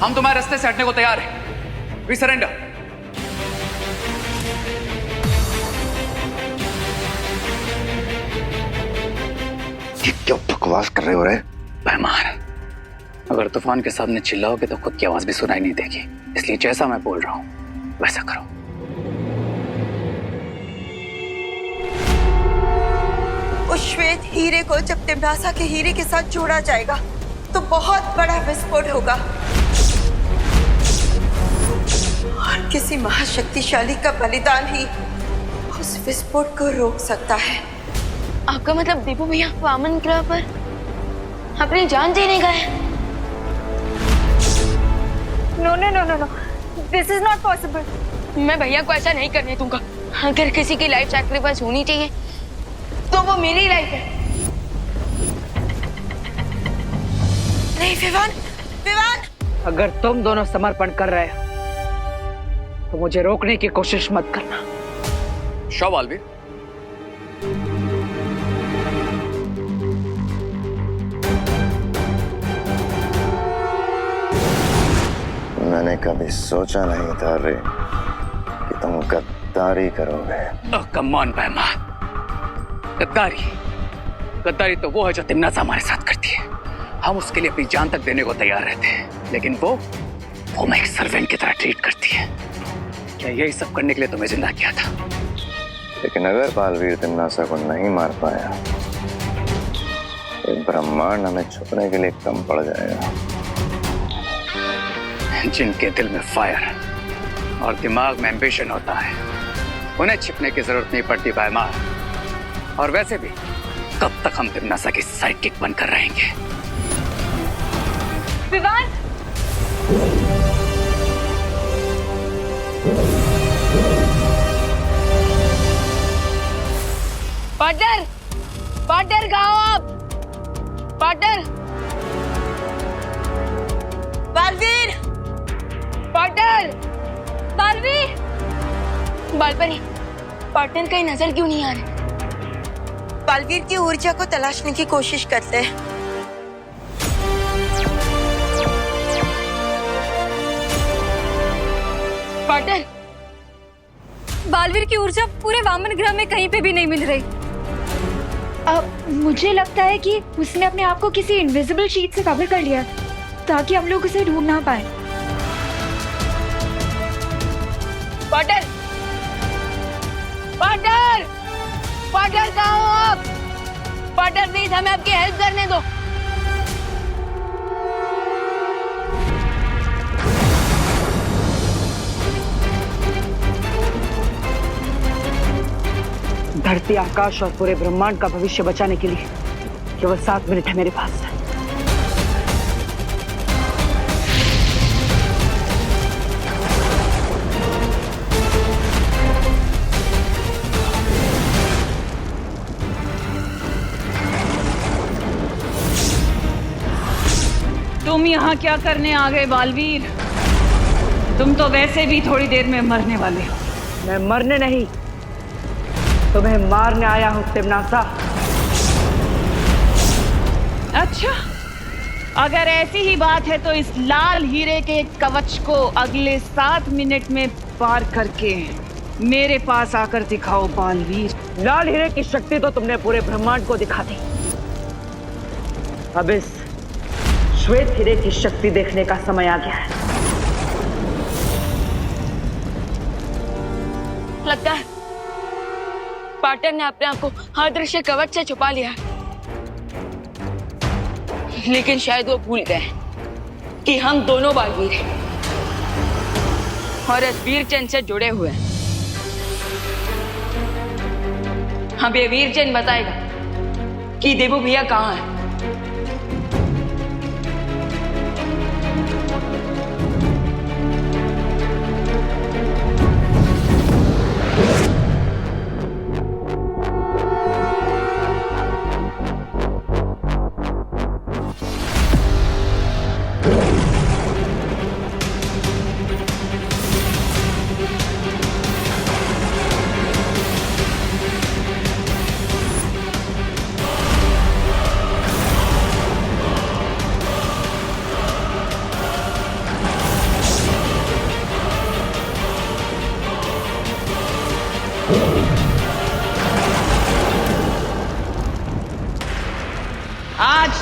हम तुम्हारे रास्ते से हटने को तैयार हैं। We surrender. ये क्या बकवास कर रहे हो रे? पैमान, अगर तूफान के सामने चिल्लाओगे तो खुद की आवाज भी सुनाई नहीं देगी, इसलिए जैसा मैं बोल रहा हूं वैसा करो। उस श्वेत हीरे को जब तिम्नासा के हीरे के साथ जोड़ा जाएगा तो बहुत बड़ा विस्फोट होगा और किसी महाशक्तिशाली का बलिदान ही उस विस्फोट को रोक सकता है। आपका मतलब दीपू भैया वामन ग्रह पर अपनी जान देने गए? No no no no no, this is not possible. मैं भैया को ऐसा नहीं करने दूंगा। अगर किसी की लाइफ सैक्रिफाइस होनी चाहिए तो वो मेरी लाइफ है। नहीं विवान, विवान! अगर तुम दोनों समर्पण कर रहे हो तो मुझे रोकने की कोशिश मत करना। शो बालवीर। मैंने कभी सोचा नहीं था रे कि तुम गद्दारी करोगे। कम ऑन पैमान, गद्दारी गद्दारी तो वो है जो तिम्नासा हमारे साथ करती है। हम उसके लिए अपनी जान तक देने को तैयार रहते हैं, लेकिन वो मैं एक सर्वेंट की तरह ट्रीट करती है। क्या यही सब करने के लिए तुम्हें जिंदा किया था? लेकिन अगर बालवीर तिम्नासा को नहीं मार पाया तो ब्रह्मांड हमें छुपने के लिए कम पड़ जाएगा। जिनके दिल में फायर और दिमाग में एम्बिशन होता है उन्हें छिपने की जरूरत नहीं पड़ती पैमान। और वैसे भी कब तक हम तिम्नासा की साइड किक बनकर रहेंगे? विवान! पार्टनर, पार्टनर कहाँ हो आप? Partner, Baalveer! Partner, Baalveer, Baalpari, partner कहीं नजर क्यों नहीं आ रहे? बालवीर की ऊर्जा को तलाशने की कोशिश करते हैं। पार्टनर, बालवीर की ऊर्जा पूरे वामन ग्रह में कहीं पे भी नहीं मिल रही। मुझे लगता है कि उसने अपने आप को किसी इनविजिबल शीट से कवर कर लिया ताकि हम लोग उसे ढूंढ ना पाए। पार्टनर, पार्टनर, पार्टनर कहाँ हो आप? पार्टनर प्लीज हमें आपकी हेल्प करने दो। धरती, आकाश और पूरे ब्रह्मांड का भविष्य बचाने के लिए केवल 7 मिनट है मेरे पास। तुम यहाँ क्या करने आ गए बालवीर? तुम तो वैसे भी थोड़ी देर में मरने वाले हो। मैं मरने नहीं, तुम्हें मारने आया हूँ तिम्नासा। अच्छा, अगर ऐसी ही बात है तो इस लाल हीरे के कवच को अगले 7 मिनट में पार करके मेरे पास आकर दिखाओ बालवीर। लाल हीरे की शक्ति तो तुमने पूरे ब्रह्मांड को दिखा दी। अब इस श्वेत हीरे की शक्ति देखने का समय आ गया है। लगता है पार्टनर ने अपने आप को अदृश्य कवच से छुपा लिया, लेकिन शायद वो भूल गए कि हम दोनों बालवीर हैं और इस वीर चंद से जुड़े हुए हैं। अब ये वीर चंद बताएगा कि देवू भैया कहाँ है।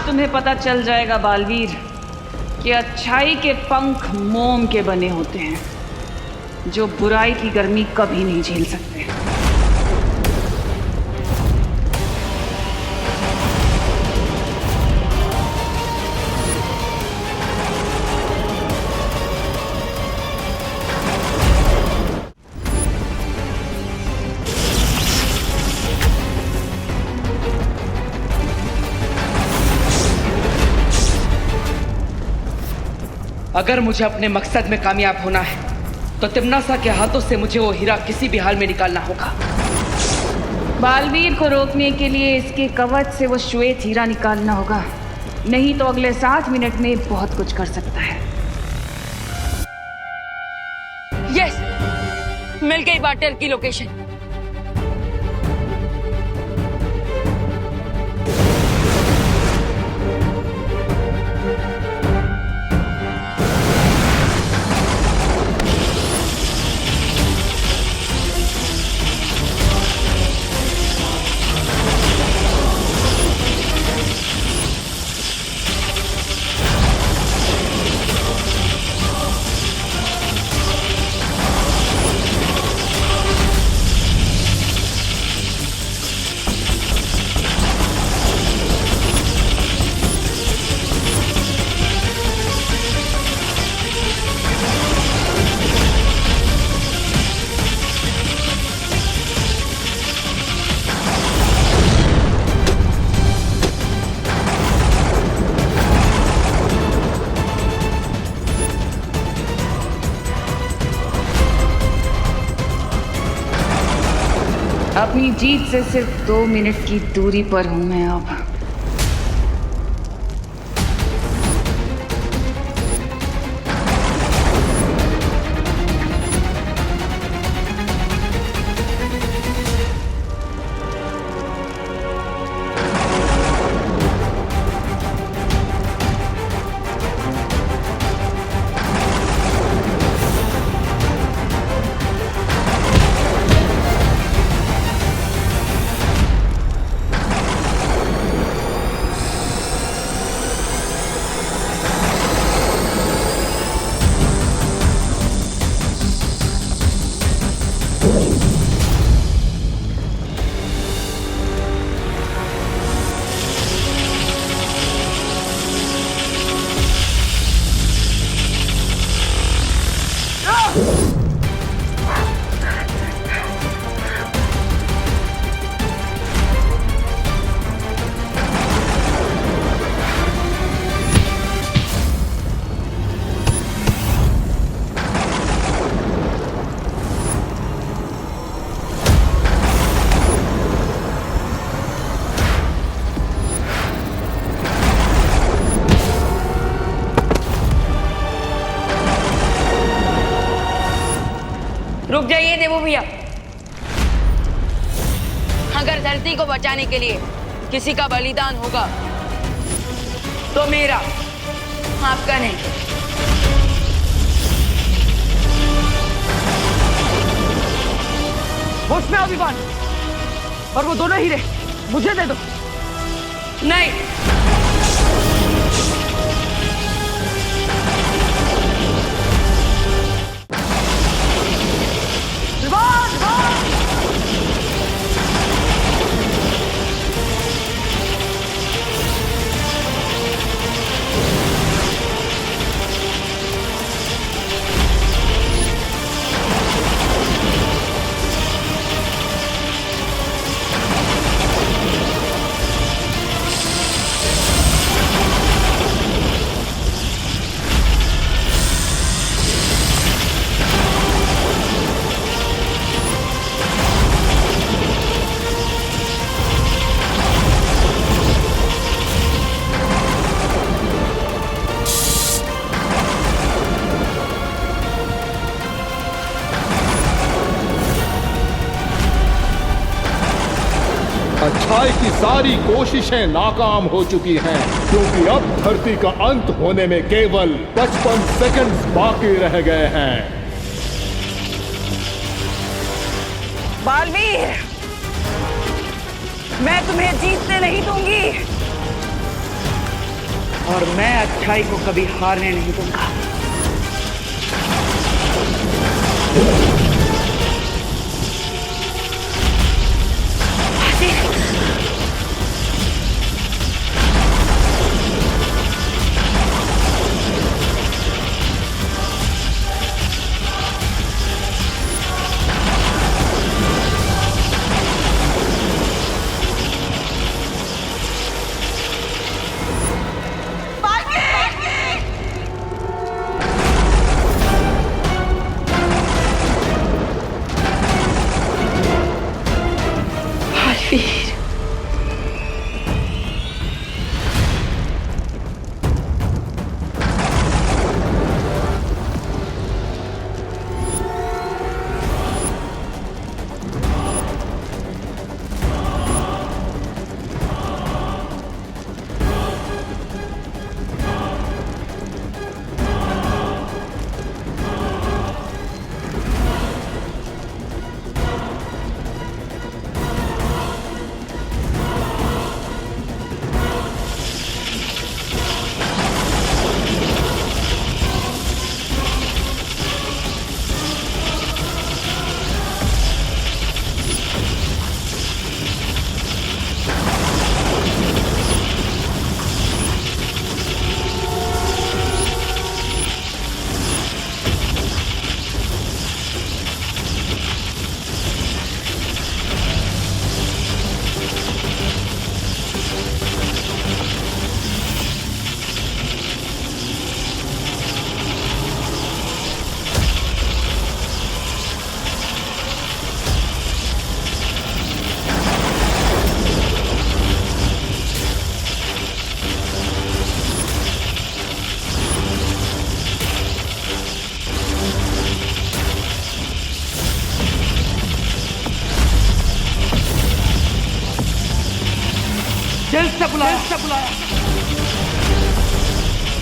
तुम्हें पता चल जाएगा बालवीर कि अच्छाई के पंख मोम के बने होते हैं जो बुराई की गर्मी कभी नहीं झेल सकते। अगर मुझे अपने मकसद में कामयाब होना है तो तिम्नासा के हाथों से मुझे वो हीरा किसी भी हाल में निकालना होगा। बालवीर को रोकने के लिए इसके कवच से वो श्वेत हीरा निकालना होगा, नहीं तो अगले 7 मिनट में बहुत कुछ कर सकता है। यस, मिल गई बाटर की लोकेशन। अपनी जीत से सिर्फ 2 मिनट की दूरी पर हूं मैं अब। रुक जाइए देवो भैया। अगर धरती को बचाने के लिए किसी का बलिदान होगा तो मेरा, आपका नहीं। होश में अभिमान, और वो दोनों हीरे मुझे दे दो। नहीं, अच्छाई की सारी कोशिशें नाकाम हो चुकी हैं, क्योंकि अब धरती का अंत होने में केवल 55 सेकंड्स बाकी रह गए हैं। बालवीर, मैं तुम्हें जीतने नहीं दूंगी। और मैं अच्छाई को कभी हारने नहीं दूंगा। जल्द से बुलाया।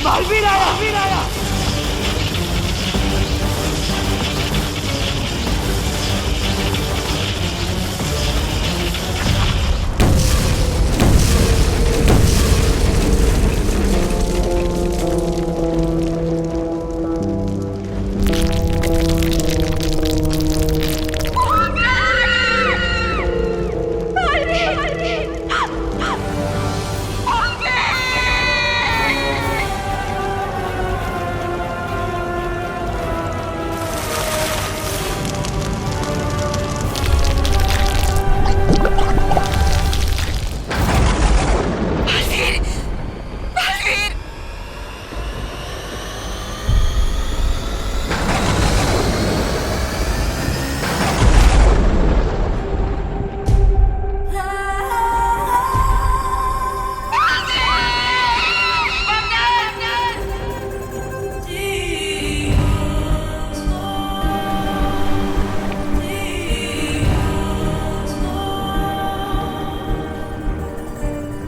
बालवीर आया।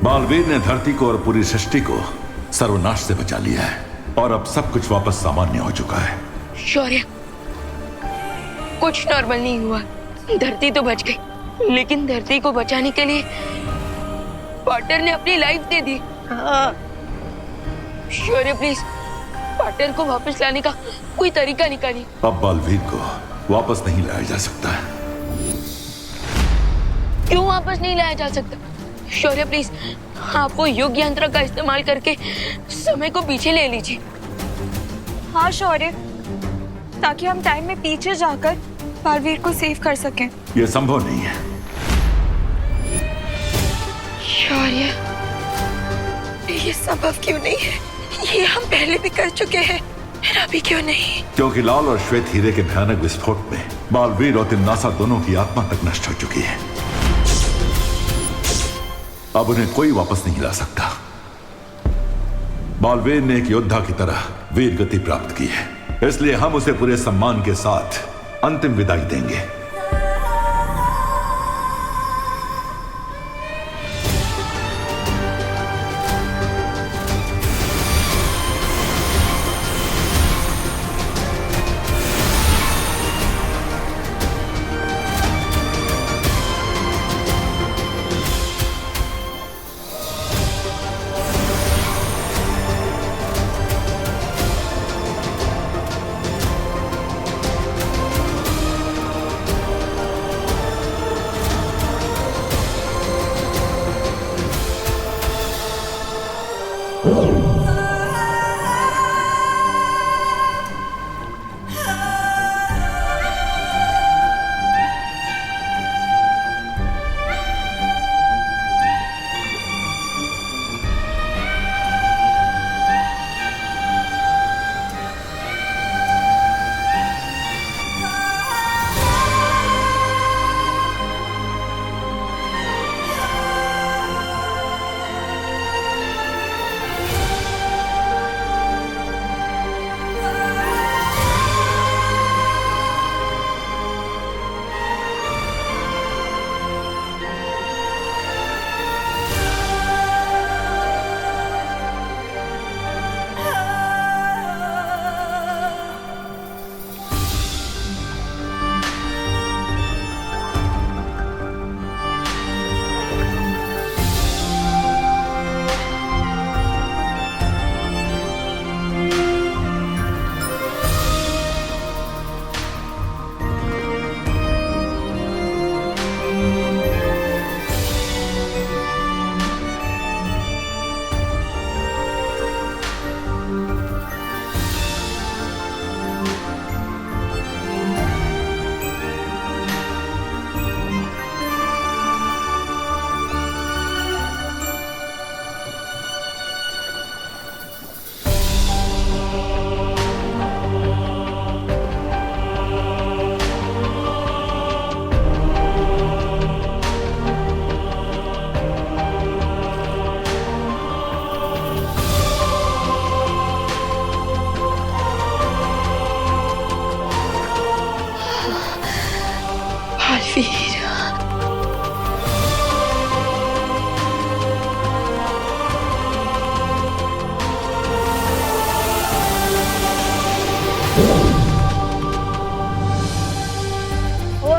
बालवीर ने धरती को और पूरी सृष्टि को सर्वनाश से बचा लिया है और अब सब कुछ वापस सामान्य हो चुका है। शौर्य, कुछ नॉर्मल नहीं हुआ। धरती तो बच गई, लेकिन धरती को बचाने के लिए पार्टनर ने अपनी life they the. Shaurya please, partner को वापस लाने का कोई तरीका निकालिए। अब बालवीर को वापस नहीं लाया जा सकता। क्यों वापस नहीं लाया जा सकता? शौर्य प्लीज, आप वो युग यंत्र का इस्तेमाल करके समय को पीछे ले लीजिए। हाँ शौर्य, ताकि हम टाइम में पीछे जाकर बालवीर को सेव कर सकें। यह संभव नहीं है। शौर्य, ये संभव क्यों नहीं है? ये हम पहले भी कर चुके हैं, अभी क्यों नहीं? क्योंकि लाल और श्वेत हीरे के भयानक विस्फोट में बालवीर और तिम्नासा दोनों की आत्मा तक नष्ट हो चुकी है। अब उन्हें कोई वापस नहीं ला सकता। बालवीर ने एक योद्धा की तरह वीर गति प्राप्त की है, इसलिए हम उसे पूरे सम्मान के साथ अंतिम विदाई देंगे।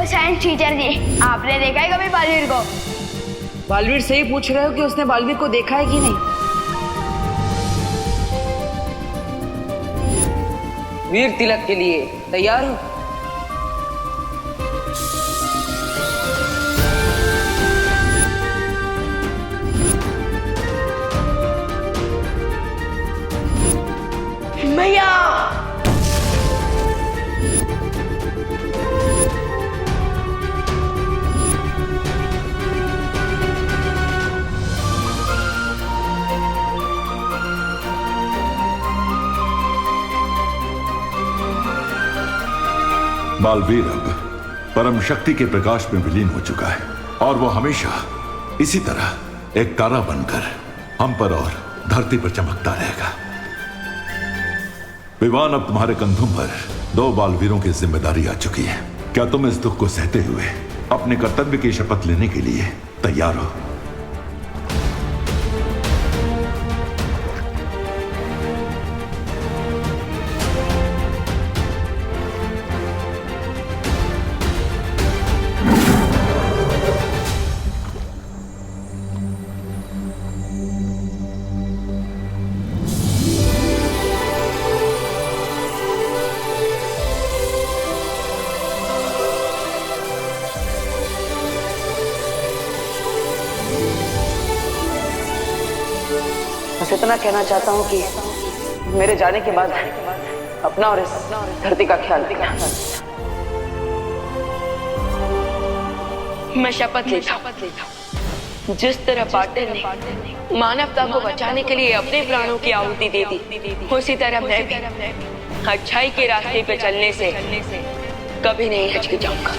साइंस टीचर जी, आपने देखा है कभी बालवीर को? बालवीर से ही पूछ रहे हो कि उसने बालवीर को देखा है कि नहीं? वीर तिलक के लिए तैयार हो? भैया बालवीर अब परम शक्ति के प्रकाश में विलीन हो चुका है और वो हमेशा इसी तरह एक तारा बनकर हम पर और धरती पर चमकता रहेगा। विवान, अब तुम्हारे कंधों पर 2 बालवीरों की जिम्मेदारी आ चुकी है। क्या तुम इस दुख को सहते हुए अपने कर्तव्य की शपथ लेने के लिए तैयार हो? बस इतना कहना चाहता हूँ कि मेरे जाने के बाद अपना और इस धरती का ख्याल रखना। मैं शपथ लेता हूँ, जिस तरह पाटिल ने मानवता को बचाने के लिए अपने प्राणों की आहुति दे दी, उसी तरह मैं भी अच्छाई के रास्ते पे चलने से कभी नहीं हिचकिचाऊंगा।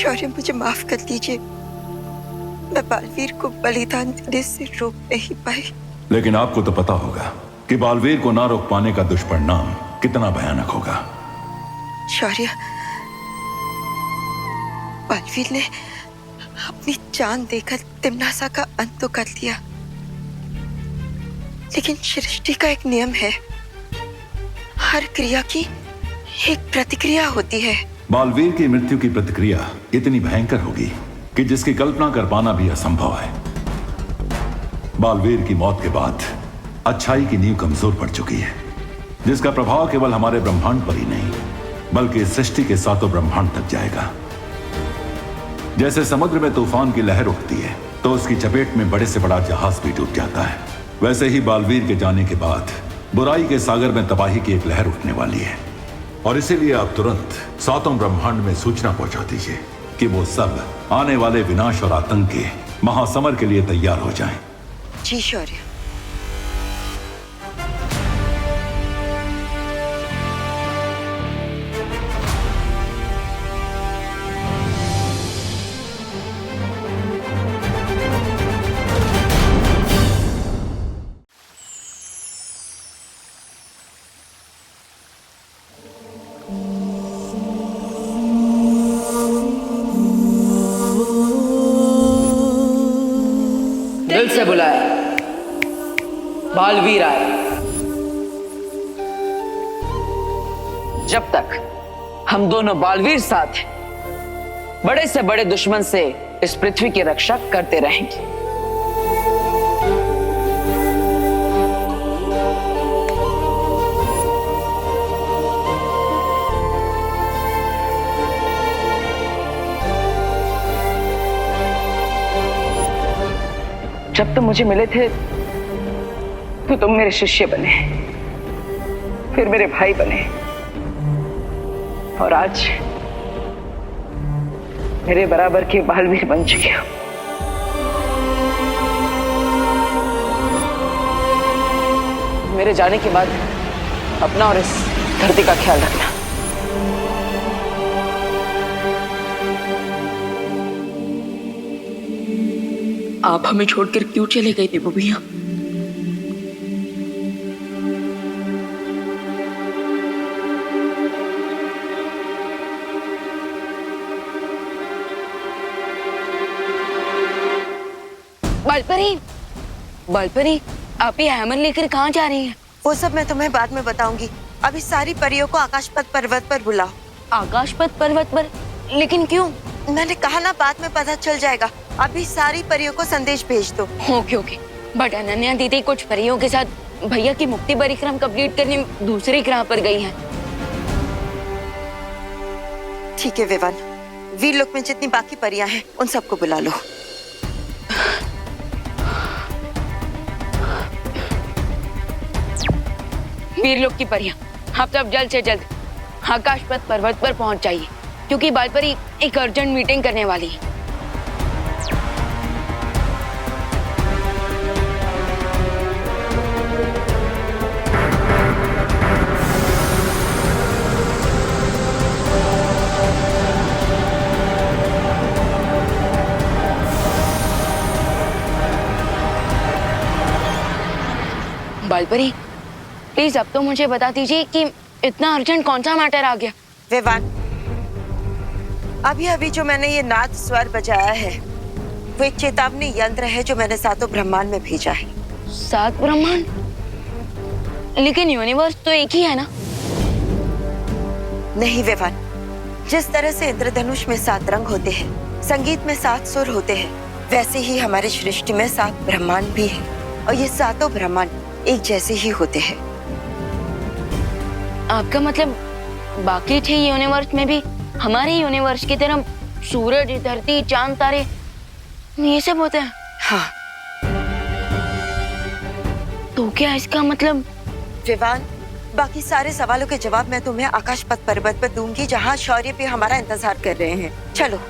शौर्य, मुझे माफ कर दीजिए, मैं बालवीर को बलिदान देने से रोक नहीं पाई। लेकिन आपको तो पता होगा कि बालवीर को ना रोक पाने का दुष्परिणाम कितना भयानक होगा। शौर्य, बालवीर ने अपनी जान देकर तिम्नासा का अंत तो कर दिया, लेकिन सृष्टि का एक नियम है, हर क्रिया की एक प्रतिक्रिया होती है। बालवीर की मृत्यु की प्रतिक्रिया इतनी भयंकर होगी कि जिसकी कल्पना कर पाना भी असंभव है। बालवीर की मौत के बाद अच्छाई की नींव कमजोर पड़ चुकी है, जिसका प्रभाव केवल हमारे ब्रह्मांड पर ही नहीं बल्कि सृष्टि के सातों ब्रह्मांड तक जाएगा। जैसे समुद्र में तूफान की लहर उठती है तो उसकी चपेट में बड़े से बड़ा जहाज भी डूब जाता है, वैसे ही बालवीर के जाने के बाद बुराई के सागर में तबाही की एक लहर उठने वाली है। और इसीलिए आप तुरंत सातों ब्रह्मांड में सूचना पहुंचा दीजिए कि वो सब आने वाले विनाश और आतंक के महासमर के लिए तैयार हो जाएं। जी शौर्य। दिल से बुलाया, बालवीर आए। जब तक हम दोनों बालवीर साथ हैं, बड़े से बड़े दुश्मन से इस पृथ्वी की रक्षा करते रहेंगे। जब तुम मुझे मिले थे तो तुम मेरे शिष्य बने, फिर मेरे भाई बने, और आज मेरे बराबर के बालवीर बन चुके हो। मेरे जाने के बाद अपना और इस धरती का ख्याल रखना। आप हमें छोड़कर क्यों चले गए देवो भैया? बालपरी, बालपरी, आप ये हैमर लेकर कहाँ जा रही हैं? वो सब मैं तुम्हें बाद में बताऊंगी। अभी सारी परियों को आकाशपथ पर्वत पर बुलाओ। आकाशपथ पर्वत पर? लेकिन क्यों? मैंने कहा ना, बाद में पता चल जाएगा। अभी सारी परियों को संदेश भेज दो। Okay okay. बट अनन्या दीदी कुछ परियों के साथ भैया की मुक्ति परिक्रम कंप्लीट करने दूसरे ग्रह पर गई हैं। ठीक है विवान, वीरलोक में जितनी बाकी परियां हैं उन सबको बुला लो। वीरलोक की परियां, आप सब जल्द से जल्द आकाशपथ पर्वत पर पहुंच जाइए, क्योंकि बालपरी एक अर्जेंट मीटिंग करने वाली है। बालपरी, प्लीज अब तो मुझे बता दीजिए कि इतना अर्जेंट कौन सा मैटर आ गया? विवान, अभी अभी जो मैंने ये नाद स्वर बजाया है वो एक चेतावनी यंत्र है जो मैंने सातों ब्रह्मांड में भेजा है। 7 ब्रह्मांड? लेकिन यूनिवर्स तो एक ही है ना? नहीं विवान, जिस तरह से इंद्रधनुष में 7 रंग होते हैं, संगीत में 7 सुर होते हैं, वैसे ही हमारे सृष्टि में 7 ब्रह्मांड भी है, और ये सातों ब्रह्मांड एक जैसे ही होते हैं। आपका मतलब बाकी 6 यूनिवर्स में भी हमारे यूनिवर्स की तरह सूरज, धरती, चांद, तारे ये सब होते हैं? हाँ। तो क्या इसका मतलब? विवान, बाकी सारे सवालों के जवाब मैं तुम्हें आकाशपथ पर्वत पर दूंगी, जहाँ शौर्य भी हमारा इंतजार कर रहे हैं। चलो।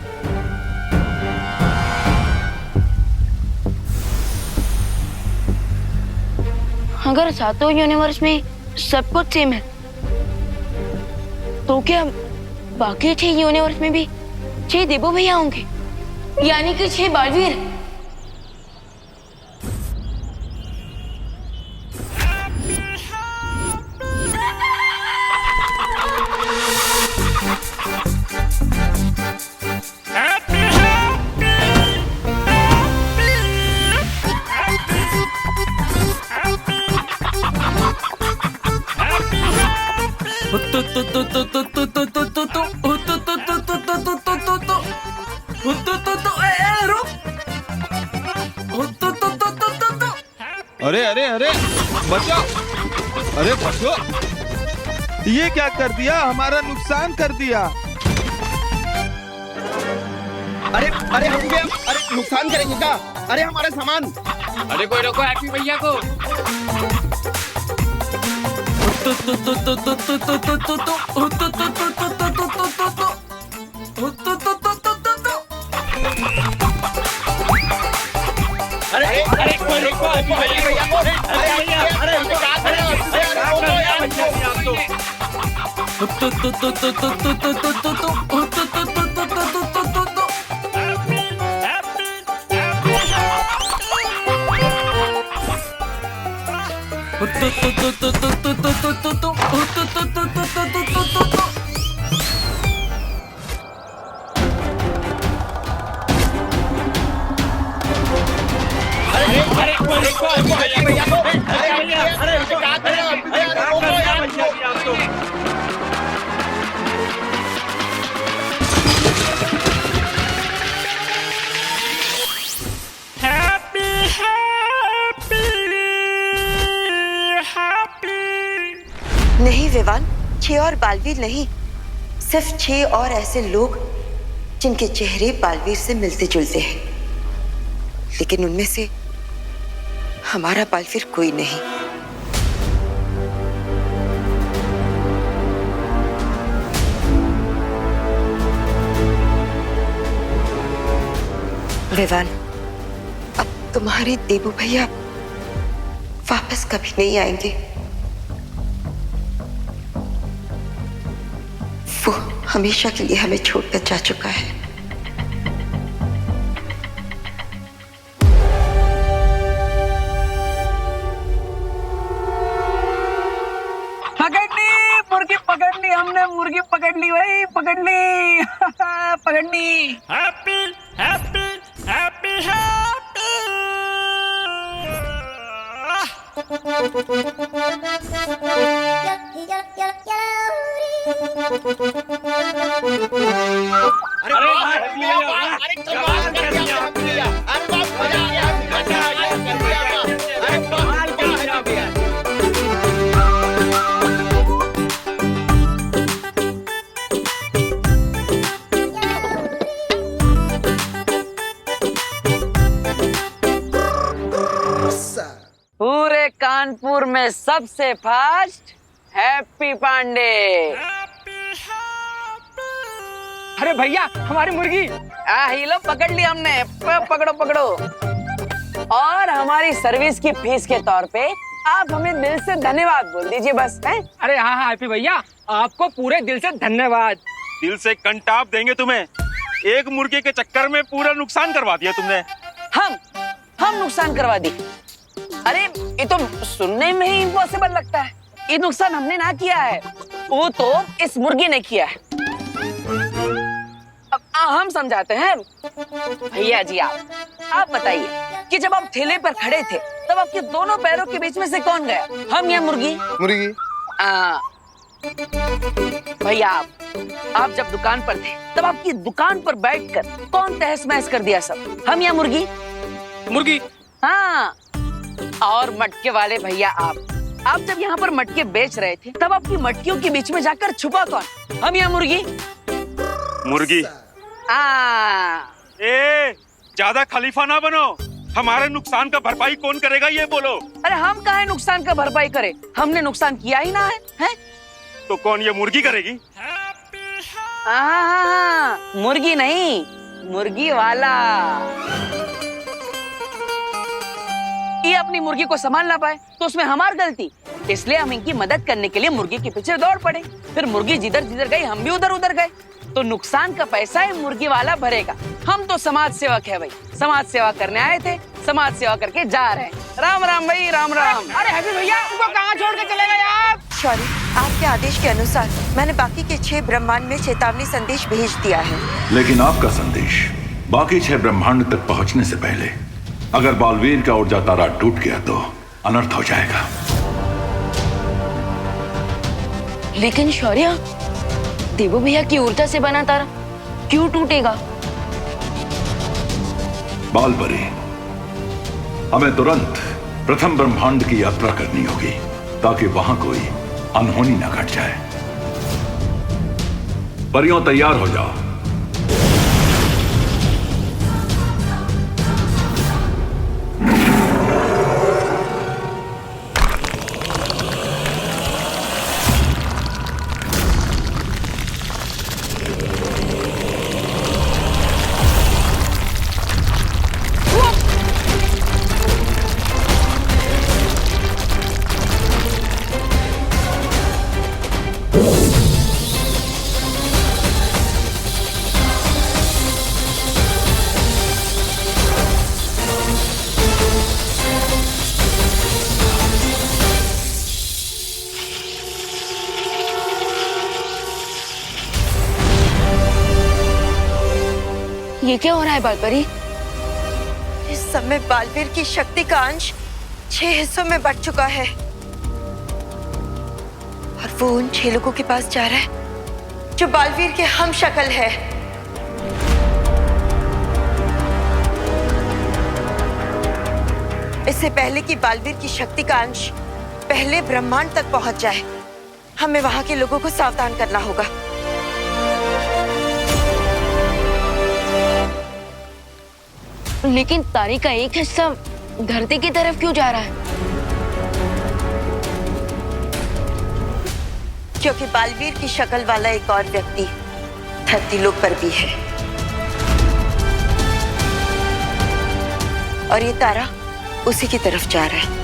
अगर सातों यूनिवर्स में सब कुछ सेम है, तो क्या बाकी 6 यूनिवर्स में भी 6 देवो भैया होंगे, यानी कि 6 बालवीर? अरे अरे अरे बचाओ, अरे बचो, ये क्या कर दिया, हमारा नुकसान कर दिया। अरे अरे हम भी, अरे नुकसान करेंगे क्या? अरे हमारा सामान। अरे कोई रोको हैप्पी भैया को। अरे अरे कोई रोको हैप्पी भैया को। अरे नहीं विवान, 6 और बालवीर नहीं, सिर्फ 6 और ऐसे लोग जिनके चेहरे बालवीर से मिलते जुलते हैं, लेकिन उनमें से हमारा बालवीर कोई नहीं। विवान, अब तुम्हारे देबू भैया वापस कभी नहीं आएंगे। वो हमेशा के लिए हमें छोड़कर जा चुका है। पकड़ ली मुर्गी, पकड़ ली हमने, मुर्गी पकड़ ली भाई, पकड़ ली। पकड़ ली। Happy happy happy happy. पूरे कानपुर में सबसे फास्ट हैप्पी पांडे। अरे भैया हमारी मुर्गी। ही लो, पकड़ ली हमने। पकड़ो पकड़ो। और हमारी सर्विस की फीस के तौर पे आप हमें दिल से धन्यवाद बोल दीजिए बस। है? अरे हाँ हाँ हैप्पी भैया, आपको पूरे दिल से धन्यवाद। दिल से कंटाप देंगे तुम्हें। एक मुर्गे के चक्कर में पूरा नुकसान करवा दिया तुमने। हम नुकसान करवा दी? अरे ये तो सुनने में ही इम्पॉसिबल लगता है। ये नुकसान हमने ना किया है, वो तो इस मुर्गी ने किया है। अब हम समझाते हैं। भैया जी आप बताइए कि जब आप ठेले पर खड़े थे तब आपके दोनों पैरों के बीच में से कौन गया, हम या मुर्गी? मुर्गी। भैया आप जब दुकान पर थे तब आपकी दुकान पर बैठकर कौन तहस महस कर दिया सब, हम या मुर्गी? मुर्गी। हाँ। और मटके वाले भैया आप जब यहाँ पर मटके बेच रहे थे तब आपकी मटकियों के बीच में जाकर छुपा कौन, हम या मुर्गी? मुर्गी। ए, ज्यादा खलीफा ना बनो। हमारे नुकसान का भरपाई कौन करेगा ये बोलो। अरे हम काहे नुकसान का भरपाई करें, हमने नुकसान किया ही ना है? तो कौन, ये मुर्गी करेगी? मुर्गी नहीं, मुर्गी वाला। ये अपनी मुर्गी को संभाल ना पाए तो उसमें हमारी गलती, इसलिए हम इनकी मदद करने के लिए मुर्गी के पीछे दौड़ पड़े। फिर मुर्गी जिधर जिधर गई हम भी उधर उधर गए, तो नुकसान का पैसा है मुर्गी वाला भरेगा। हम तो समाज सेवक है भाई, समाज सेवा करने आए थे, समाज सेवा करके जा रहे हैं। राम राम भाई, राम राम। अरे हैप्पी भैया उनको कहाँ छोड़ के चले गए आप? सॉरी, आपके आदेश के अनुसार मैंने बाकी के 6 ब्रह्मांड में चेतावनी संदेश भेज दिया है। लेकिन आपका संदेश बाकी 6 ब्रह्मांड तक पहुंचने से पहले अगर बालवीर का ऊर्जा तारा टूट गया तो अनर्थ हो जाएगा। लेकिन शौर्य, देवू भैया की ऊर्जा से बना तारा क्यों टूटेगा? बालपरी, हमें तुरंत प्रथम ब्रह्मांड की यात्रा करनी होगी ताकि वहां कोई अनहोनी न घट जाए। परियों तैयार हो जाओ। ये क्या हो रहा है बालपरी? इस समय बालवीर की शक्ति का अंश 6 हिस्सों में बट चुका है और वो उन 6 लोगों के पास जा रहा है जो बालवीर के हम शक्ल है। इससे पहले कि बालवीर की शक्ति का अंश पहले ब्रह्मांड तक पहुंच जाए, हमें वहां के लोगों को सावधान करना होगा। लेकिन तारे का एक हिस्सा धरती की तरफ क्यों जा रहा है? क्योंकि बालवीर की शक्ल वाला एक और व्यक्ति धरती लोक पर भी है और ये तारा उसी की तरफ जा रहा है।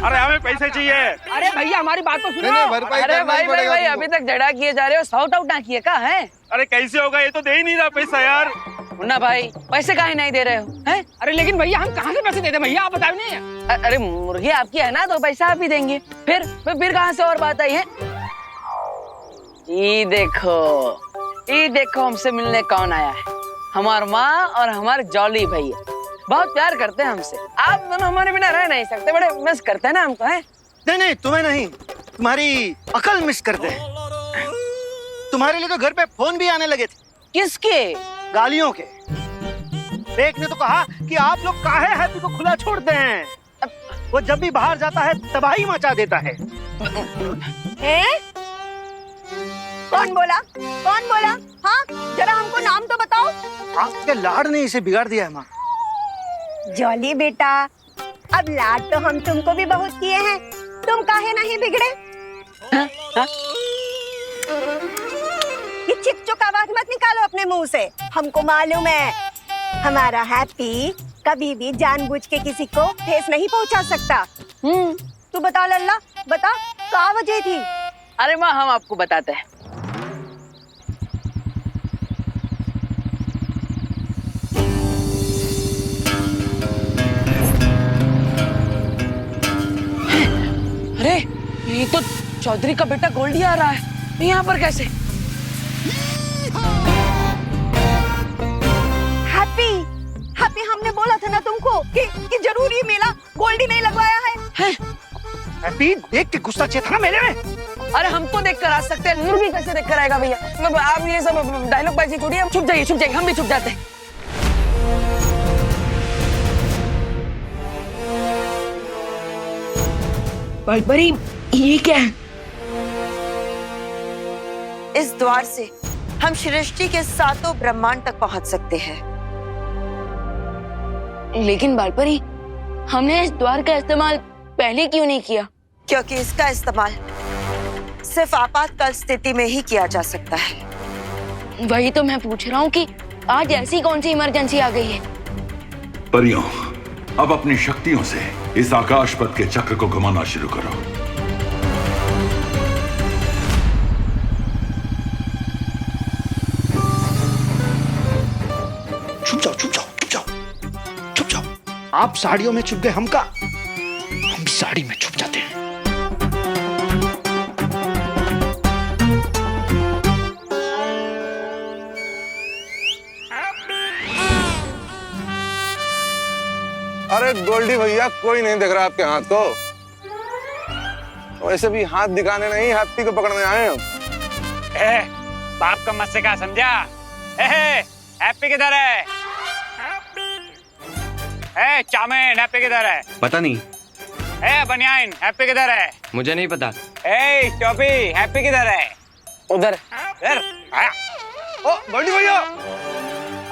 अरे हमें पैसे चाहिए। अरे भैया हमारी बात तो सुनो। अरे भाई अभी तक झगड़ा किए जा रहे हो, सॉर्ट आउट ना किए का है? अरे कैसे होगा, ये तो दे ही नहीं रहा पैसा यार। मुन्ना भाई पैसे काहे नहीं दे रहे हो हैं? अरे लेकिन भैया हम कहाँ से पैसे दे दें भैया, आप बताओ नहीं। अरे मुर्गी आपकी है ना तो पैसा आप ही देंगे। फिर कहाँ से और बात आई है? ये देखो हमसे मिलने कौन आया है। हमार माँ और हमारे जॉली भैया बहुत प्यार करते हैं हमसे। आप दोनों हमारे बिना रह नहीं सकते, बड़े मिस करते हैं ना हमको। है नहीं तुम्हें नहीं, तुम्हारी अकल मिस करते हैं। तुम्हारे लिए तो घर पे फोन भी आने लगे थे। किसके? गालियों के। एक ने तो कहा कि आप लोग काहे हैप्पी को खुला छोड़ते हैं, वो जब भी बाहर जाता है तबाही मचा देता है। कौन बोला? हाँ जरा हमको नाम तो बताओ। आपके लाड ने इसे बिगाड़ दिया है माँ। जॉली बेटा, अब लाड तो हम तुमको भी बहुत किए हैं, तुम काहे नहीं बिगड़े? ये चिक-चुक आवाज मत निकालो अपने मुंह से। हमको मालूम है हमारा हैप्पी कभी भी जानबूझ के किसी को ठेस नहीं पहुंचा सकता। तू बता लल्ला, बता क्या वजह थी? अरे माँ हम आपको बताते हैं। अरे ये तो चौधरी का बेटा गोल्डी आ रहा है, यहाँ पर कैसे? हैप्पी हमने बोला था ना तुमको कि जरूर ये मेला गोल्डी नहीं लगवाया है। हैप्पी देख के गुस्सा चेता ना मेरे में। अरे हमको देख कर आ सकते हैं, मुर्गी कैसे देख कर आएगा भैया? आप ये सब डायलॉग बाजी छोड़िए, हम छुप जाइए, हम भी छुप जाते हैं। बालपरी ये क्या है? इस द्वार से हम सृष्टि के 7 ब्रह्मांड तक पहुंच सकते हैं। लेकिन बालपरी हमने इस द्वार का इस्तेमाल पहले क्यों नहीं किया? क्योंकि इसका इस्तेमाल सिर्फ आपातकाल स्थिति में ही किया जा सकता है। वही तो मैं पूछ रहा हूँ कि आज ऐसी कौन सी इमरजेंसी आ गई है? परियों, अब अपनी शक्तियों से इस आकाश पथ के चक्र को घुमाना शुरू करो। छुप जाओ। आप साड़ियों में छुप गए, हम भी साड़ी में छुप जाते हैं। अरे गोल्डी भैया, कोई नहीं देख रहा आपके हाथ को। वैसे भी हाथ दिखाने नहीं, हैप्पी को पकड़ने आए हम। बाप का मत से क्या समझा? हैप्पी किधर है? ए चामेन हैप्पी किधर है? पता नहीं। ए बनियाइन हैप्पी किधर है? मुझे नहीं पता। ए टोपी हैप्पी किधर है? उधर। इधर आया। ओ बड़ी भैया,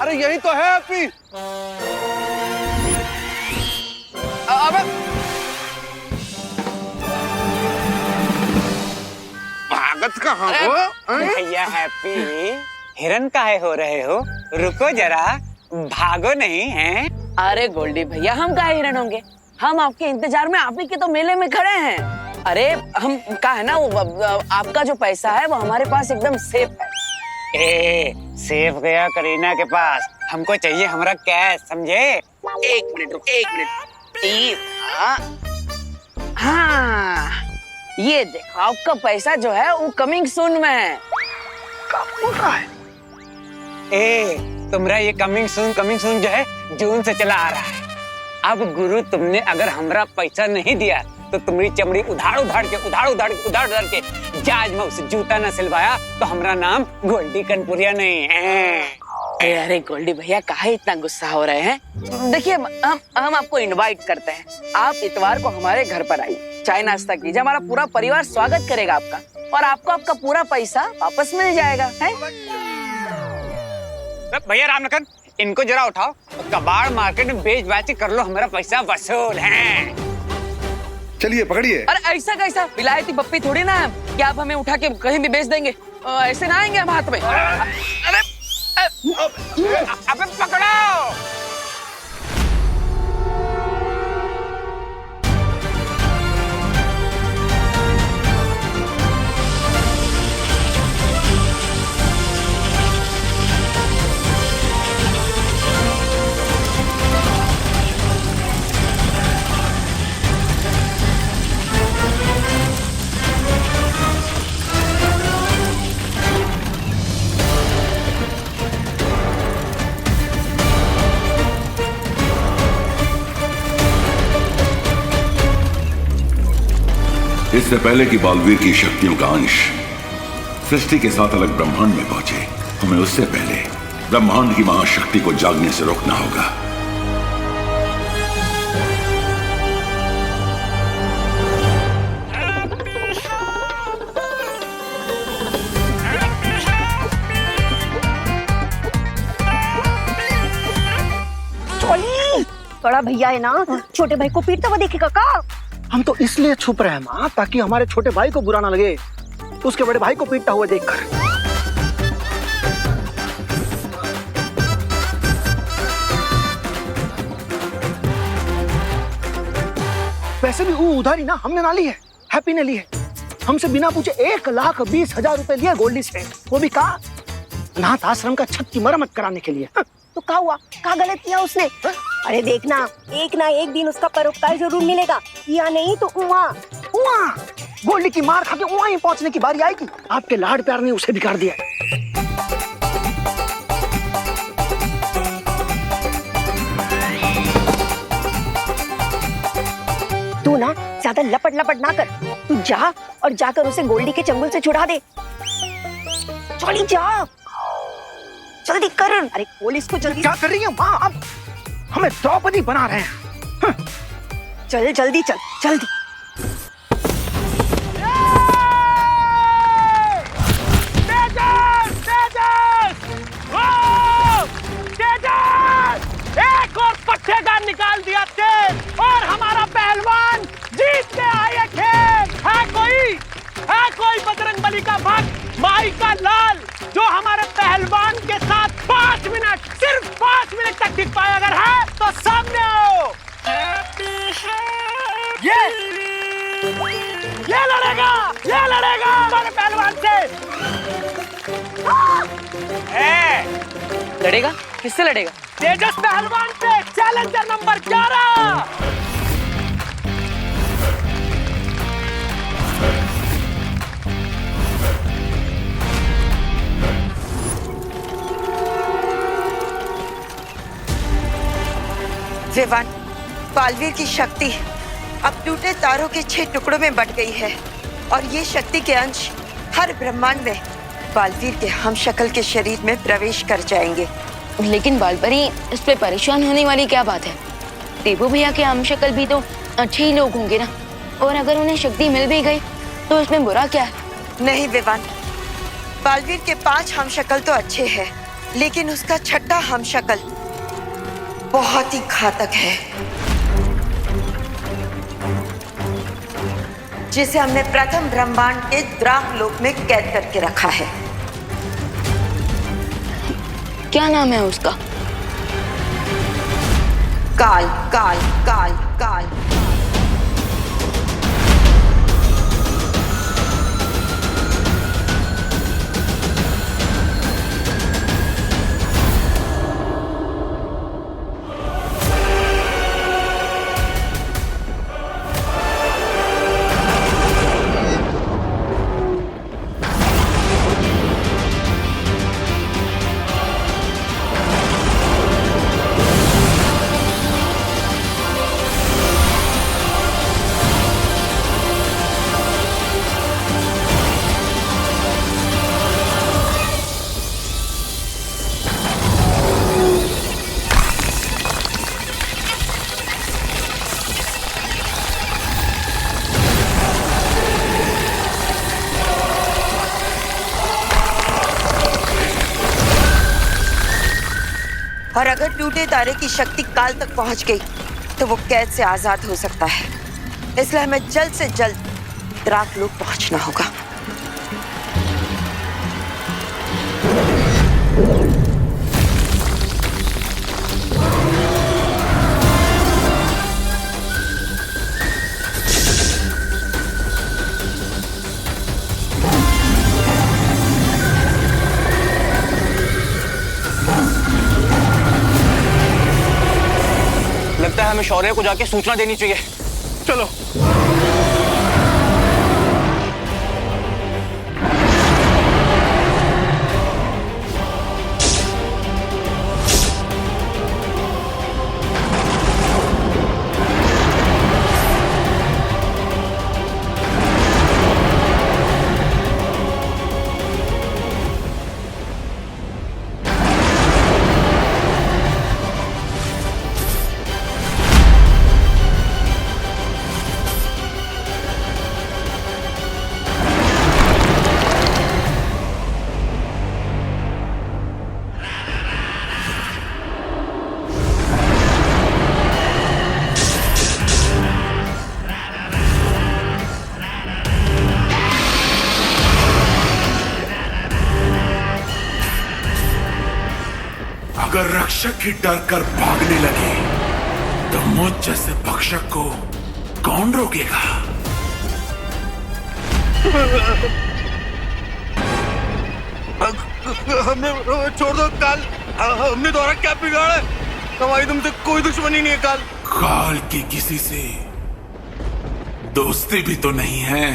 अरे यही तो है हैप्पी। अबे भागत कहाँ हो? भैया हैप्पी, हिरन काहे हो रहे हो? रुको जरा, भागो नहीं है। अरे गोल्डी भैया, हम काहे हिरन होंगे? हम आपके इंतजार में आप ही के तो मेले में खड़े हैं। अरे हम का है ना, वो आपका जो पैसा है वो हमारे पास एकदम सेफ है। ए सेफ गया करीना के पास, हमको चाहिए हमारा कैश, समझे? एक मिनट रुक, एक मिनट। हाँ, ये देखो आपका पैसा जो है वो कमिंग सून में है। ए तुम्हारा ये कमिंग सून जो है जून से चला आ रहा है। अब गुरु तुमने अगर हमरा पैसा नहीं दिया तो तुम्हारी चमड़ी उधाड़ उधाड़ के जाज में उसे जूता न सिलवाया तो हमारा नाम गोल्डी कनपुरिया नहीं है। अरे गोल्डी भैया काहे इतना गुस्सा हो रहे हैं? देखिए हम आपको इनवाइट करते हैं, आप इतवार को हमारे घर पर आइए, चाय नाश्ता कीजिए, हमारा पूरा परिवार स्वागत करेगा आपका और आपको आपका पूरा पैसा वापस मिल जाएगा। है भैया रामलखन, इनको जरा उठाओ, कबाड़ मार्केट में बेच बाच कर लो, हमारा पैसा वसूल है। चलिए पकड़िए। अरे ऐसा कैसा, विलायती पप्पी थोड़ी ना है कि आप हमें उठा के कहीं भी बेच देंगे। ऐसे ना आएंगे हम हाथ में। अरे अबे पकड़ो। इससे पहले कि बालवीर की शक्तियों का अंश सृष्टि के साथ अलग ब्रह्मांड में पहुंचे, हमें उससे पहले ब्रह्मांड की महाशक्ति को जागने से रोकना होगा। बड़ा भैया है ना, छोटे भाई को पीटता हुआ देखेगा का? हम तो इसलिए छुप रहे हैं माँ, ताकि हमारे छोटे भाई को बुरा ना लगे उसके बड़े भाई को पीटता हुआ देखकर। वैसे भी वो उधारी ना हमने ना ली है, हैप्पी ने ली है। हमसे बिना पूछे 1,20,000 रुपए लिए गोल्डी से, वो भी कहा अनाथ आश्रम का छत की मरम्मत कराने के लिए। तो क्या हुआ, क्या गलत किया उसने? अरे देखना, एक ना एक दिन उसका परोपकार जरूर मिलेगा, या नहीं तो उहाँ गोल्डी की मार खा के वहीं पहुंचने की बारी आएगी। आपके लाड प्यार ने उसे बिगाड़ दिया। तू ना ज्यादा लपट ना कर, तू जा और जाकर उसे गोल्डी के चंगुल से छुड़ा दे। चली जा, जल्दी कर। अरे पुलिस को जल्दी। क्या कर रही है माँ? अब हमें द्रौपदी बना रहे हैं। चल जल्दी चल, जल्दी। एक और पट्टेदार निकाल दिया तेज और हमारा पहलवान जीत के आए खेल। है कोई बजरंग बली का भक्त, माई का लाल, जो हमारे पहलवान के साथ 5 मिनट, सिर्फ 5 मिनट तक टिक पाया? अगर है तो सामने आओ। ये लड़ेगा हमारे पहलवान से। लड़ेगा? किससे लड़ेगा? तेजस पहलवान से, चैलेंजर नंबर 11। विवान, बालवीर की शक्ति अब टूटे तारों के 6 टुकड़ों में बट गई है और ये शक्ति के अंश हर ब्रह्मांड में बालवीर के हमशक्ल के शरीर में प्रवेश कर जाएंगे। लेकिन बालपरी, इस पे परेशान होने वाली क्या बात है? देवू भैया के हम शक्ल भी तो अच्छे ही लोग होंगे ना, और अगर उन्हें शक्ति मिल भी गई तो उसमें बुरा क्या है? नहीं विवान, बालवीर के 5 हम शक्ल तो अच्छे हैं, लेकिन उसका छठा हम शक्ल बहुत ही घातक है, जिसे हमने प्रथम ब्रह्मांड के द्राक लोक में कैद करके रखा है। क्या नाम है उसका? काल काल काल काल। और अगर टूटे तारे की शक्ति काल तक पहुंच गई तो वो कैद से आजाद हो सकता है, इसलिए हमें जल्द से जल्द द्राक लोक पहुंचना होगा। लगता है हमें शौर्य को जाके सूचना देनी चाहिए। चलो। अगर रक्षक ही डर कर भागने लगे तो मुझ जैसे भक्षक को कौन रोकेगा? हमने छोड़ दो काल, हमने तुम्हारा क्या बिगाड़ा है? हमारी तुमसे कोई दुश्मनी नहीं है काल। काल की किसी से दोस्ती भी तो नहीं है।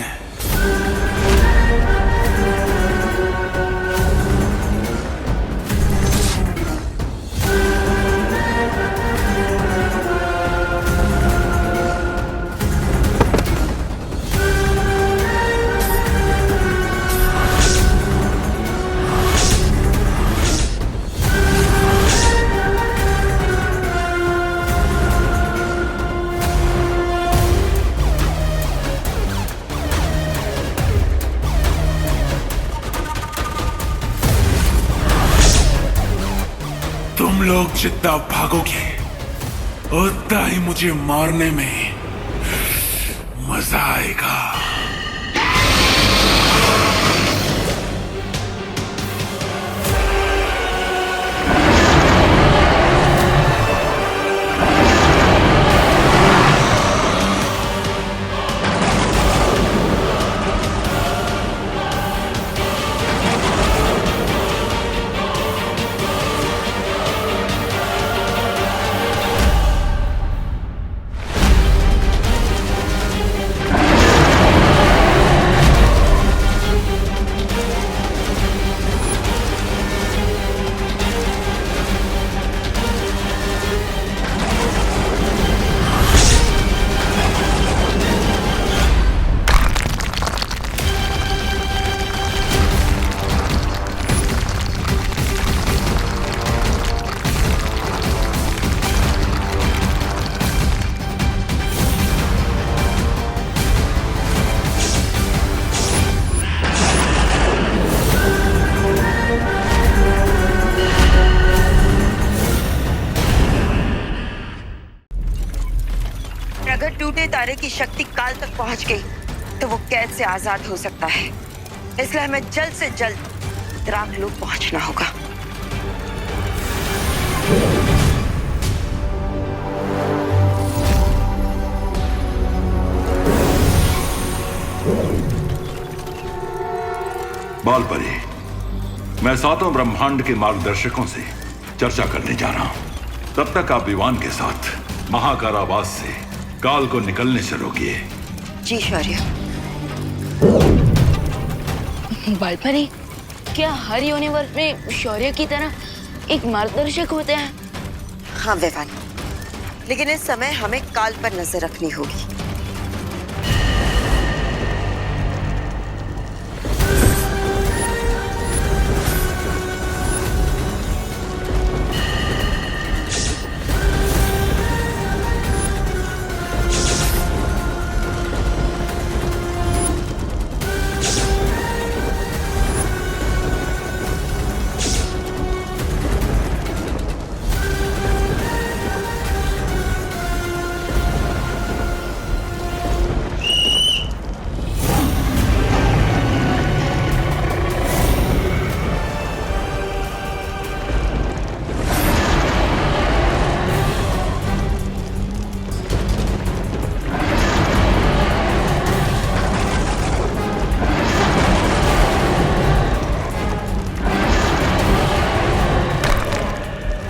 तुम लोग जितना भागोगे उतना ही मुझे मारने में मजा आएगा। सारे की शक्ति काल तक पहुंच गई तो वो कैद से आजाद हो सकता है। इसलिए हमें जल्द से जल्द द्राकलोक पहुंचना होगा। बालपरी, मैं सातों ब्रह्मांड के मार्गदर्शकों से चर्चा करने जा रहा हूं। तब तक आप विवान के साथ महाकारावास से काल को निकलने से रोकिए। जी शौर्य। बालपरी, क्या हर यूनिवर्स में शौर्य की तरह एक मार्गदर्शक होते हैं? हाँ विवान, लेकिन इस समय हमें काल पर नजर रखनी होगी।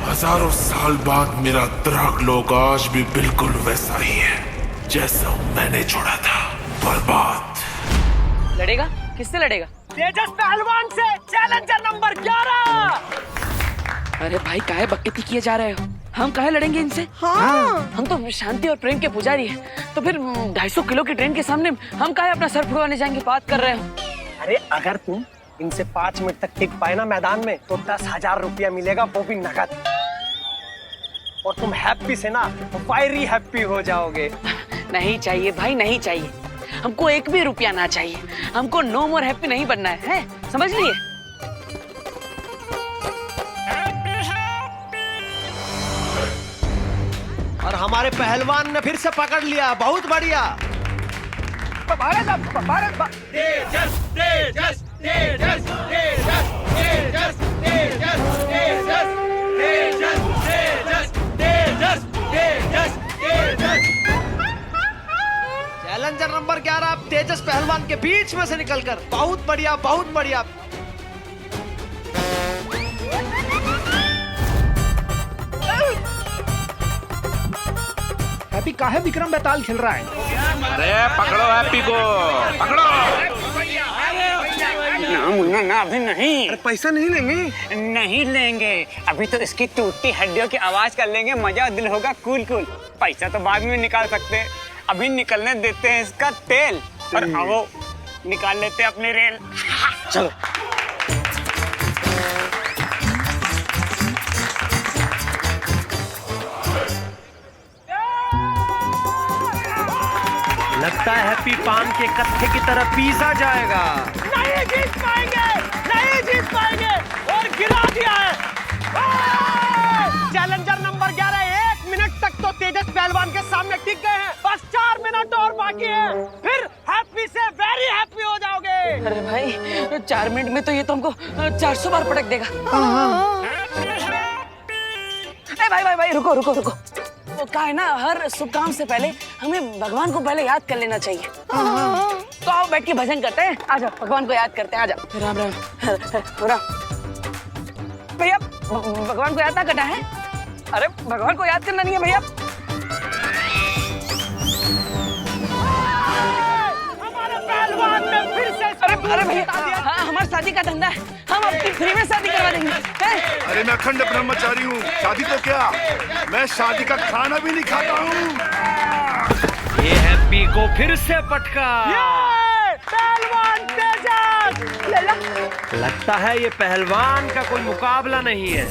हजारों साल बाद मेरा द्राकलोक आज भी बिल्कुल वैसा ही है जैसा मैंने छोड़ा था। बर्बाद। लड़ेगा? किससे लड़ेगा? तेजस पहलवान से, चैलेंजर नंबर 11। अरे भाई, काहे बकती किए जा रहे हो? हम काहे लड़ेंगे इनसे? हाँ। हम तो शांति और प्रेम के पुजारी हैं। तो फिर 250 किलो की ट्रेन के सामने हम काहे अपना सर फुड़वाने जाएंगे? बात कर रहे हो। अरे अगर तुम इनसे 5 मिनट तक टिक पाए ना मैदान में तो 10,000 रुपया मिलेगा, वो भी नकद। और तुम हैप्पी से ना वायरी हैप्पी हो जाओगे। नहीं चाहिए भाई, नहीं चाहिए। हमको एक भी रुपया ना चाहिए। हमको नो मोर हैप्पी नहीं बनना है, समझ लिए? और हमारे पहलवान ने फिर से पकड़ लिया, बहुत बढ़िया। भारत, भारत, तेजस, तेजस, तेजस, तेजस, तेजस, तेजस, तेजस, तेजस, तेजस, तेजस, तेजस, तेजस। चैलेंजर नंबर 11 आप तेजस पहलवान के बीच में से निकलकर, बहुत बढ़िया, बहुत बढ़िया। हैप्पी काहे विक्रम बेताल खेल रहा है? अरे पकड़ो हैप्पी को, पकड़ो। ना मुन्ना ना, अभी नहीं। अरे पैसा नहीं लेंगे? नहीं लेंगे, अभी तो इसकी टूटती हड्डियों की आवाज कर लेंगे, मजा दिल होगा कूल कूल। पैसा तो बाद में निकाल सकते हैं, अभी निकलने देते हैं इसका तेल। और आओ निकाल लेते हैं अपनी रेल। चलो। लगता है हैप्पी पान के कत्थे की तरह पीसा जाएगा। नहीं जीत पाएंगे, नहीं जीत पाएंगे, और गिरा दिया है। चैलेंजर नंबर 11 1 मिनट तक तो तेजस पहलवान के सामने टिक गए हैं, बस 4 मिनट और बाकी है, फिर हैप्पी से वेरी हैप्पी हो जाओगे। अरे भाई, 4 मिनट में तो ये तो हमको 400 बार पटक देगा। भाई भाई भाई, रुको रुको रुको। वो कहा है ना, हर शुभ काम से पहले हमें भगवान को पहले याद कर लेना चाहिए। तो आओ बैठ के भजन करते हैं, आ जाओ भगवान को याद करते हैं, आ जाओ। राम राम राम। भैया भगवान को याद ना करना है? अरे भगवान को याद करना नहीं है भैया। हमारे पहलवान ने फिर से अरे भैया, हाँ हमारी शादी का धंधा है, हम आपकी फ्री में शादी करवा देंगे। अरे मैं अखंड ब्रह्मचारी हूँ, शादी तो क्या, मैं शादी का खाना भी नहीं खाता हूँ। ये हैप्पी को फिर से पटका। पहलवान तेजस। लगता है ये पहलवान का कोई मुकाबला नहीं है।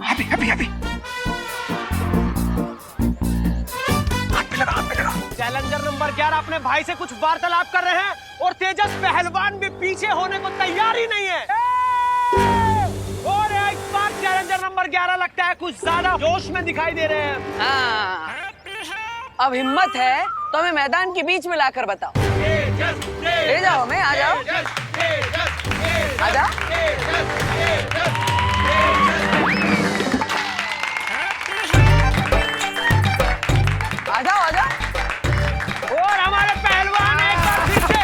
Happy happy happy, challenger number 11 अपने भाई से कुछ वार्तालाप कर रहे हैं। और तेजस पहलवान भी पीछे होने को तैयार ही नहीं है। और एक बार चैलेंजर नंबर 11 लगता है कुछ ज्यादा जोश में दिखाई दे रहे हैं। हाँ, अब हिम्मत है तो हमें मैदान के बीच में लाकर बताओ। ले जाओ हमें, आ जाओ, आ जाओ। आ जाओ, आ जाओ। और हमारे पहलवान एक बार फिर से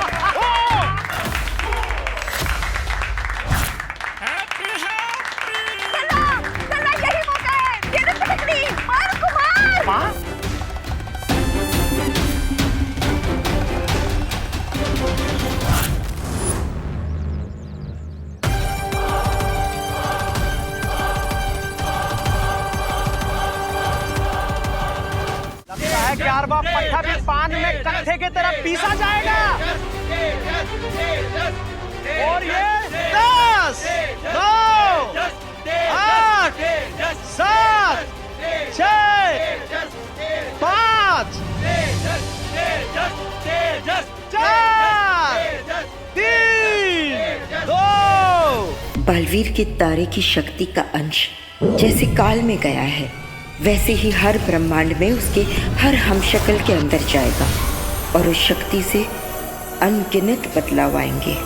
यही मौका है, दे दो पटकनी, मार उसको, मार। लगता है 11वां पट्टा भी पान में कत्थे की तरह पीसा जाएगा। और ये 10, 9, 8, 7, 6, 5, 4, 3, 2। बालवीर के तारे की शक्ति का अंश जैसे काल में गया है, वैसे ही हर ब्रह्मांड में उसके हर हमशक्ल के अंदर जाएगा और उस शक्ति से अनगिनत बदलाव आएंगे।